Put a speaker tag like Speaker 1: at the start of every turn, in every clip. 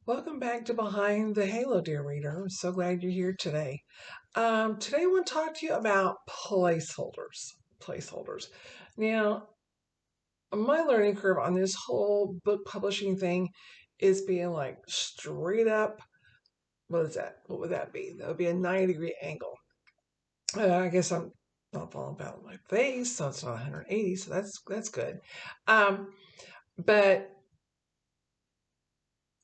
Speaker 1: Welcome back to Behind the Halo, dear reader. I'm so glad you're here today. Today I want to talk to you about placeholders. Placeholders. Now, my learning curve on this whole book publishing thing is being like straight up. What is that? What would that be? That would be a 90-degree angle. I guess I'm not falling about my face, so it's not 180, so that's good. But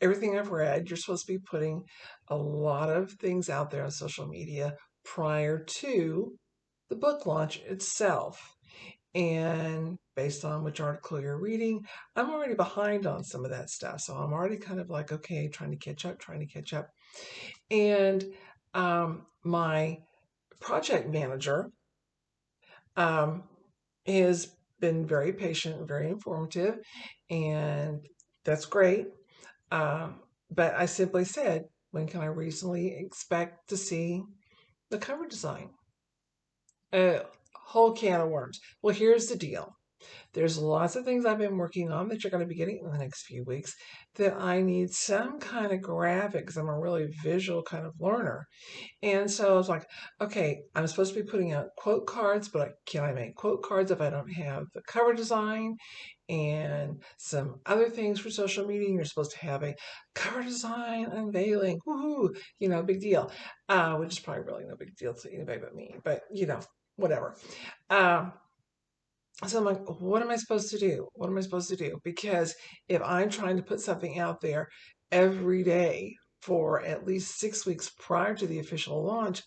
Speaker 1: everything I've read, you're supposed to be putting a lot of things out there on social media prior to the book launch itself. And based on which article you're reading, I'm already behind on some of that stuff. So I'm already kind of like, okay, trying to catch up, trying to catch up. And my project manager has been very patient, very informative, and that's great. But I simply said, when can I reasonably expect to see the cover design? A whole can of worms. Well, here's the deal. There's lots of things I've been working on that you're going to be getting in the next few weeks that I need some kind of graphic because I'm a really visual kind of learner. And so I was like, okay, I'm supposed to be putting out quote cards, but can I make quote cards if I don't have the cover design and some other things for social media? You're supposed to have a cover design unveiling, woohoo, big deal, which is probably really no big deal to anybody but me, but whatever. Um, so I'm like, what am I supposed to do? What am I supposed to do? Because if I'm trying to put something out there every day for at least 6 weeks prior to the official launch,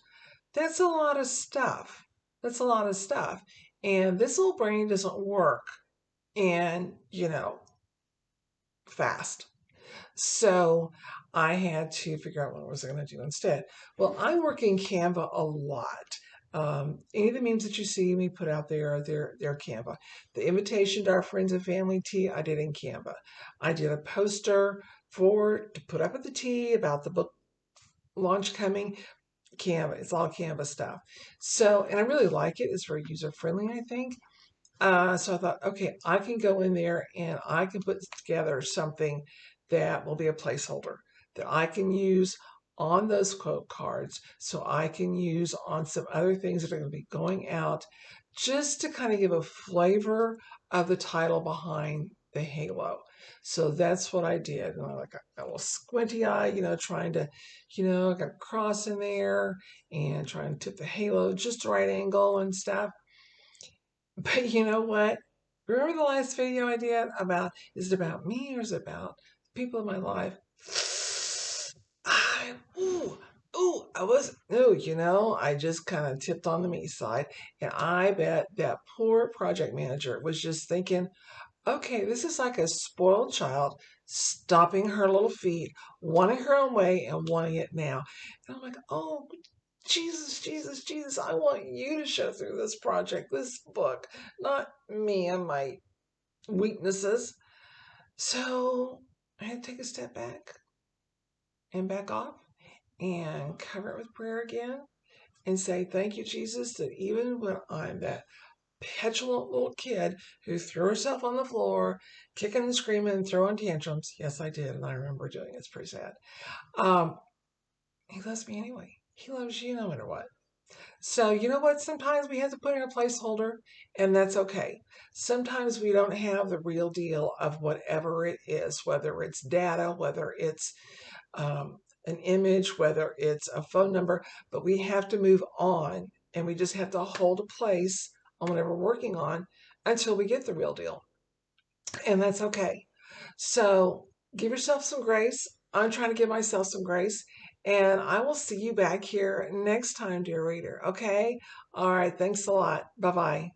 Speaker 1: that's a lot of stuff. That's a lot of stuff. And this little brain doesn't work and, fast. So I had to figure out what was I going to do instead. Well, I work in Canva a lot. Any of the memes that you see me put out there, they're Canva. The invitation to our friends and family tea, I did in Canva. I did a poster to put up at the tea about the book launch coming. Canva, it's all Canva stuff. So, and I really like it. It's very user friendly, I think. So I thought, okay, I can go in there and I can put together something that will be a placeholder that I can use on those quote cards, so I can use on some other things that are going to be going out, just to kind of give a flavor of the title behind the halo. So that's what I did. And I like a little squinty eye, trying to, I got a cross in there and trying to tip the halo just the right angle and stuff. But you know what? Remember the last video I did about, is it about me or is it about people in my life? I just kind of tipped on the me side. And I bet that poor project manager was just thinking, okay, this is like a spoiled child stomping her little feet, wanting her own way and wanting it now. And I'm like, oh, Jesus, Jesus, Jesus, I want you to show through this project, this book, not me and my weaknesses. So I had to take a step back and back off and cover it with prayer again and say, thank you, Jesus, that even when I'm that petulant little kid who threw herself on the floor, kicking and screaming and throwing tantrums, yes, I did, and I remember doing it. It's pretty sad. Um, he loves me anyway. He loves you no matter what. So, you know what? Sometimes we have to put in a placeholder, and that's okay. Sometimes we don't have the real deal of whatever it is, whether it's data, whether it's an image, whether it's a phone number, but we have to move on and we just have to hold a place on whatever we're working on until we get the real deal. And that's okay. So give yourself some grace. I'm trying to give myself some grace. And I will see you back here next time, dear reader. Okay? All right. Thanks a lot. Bye bye.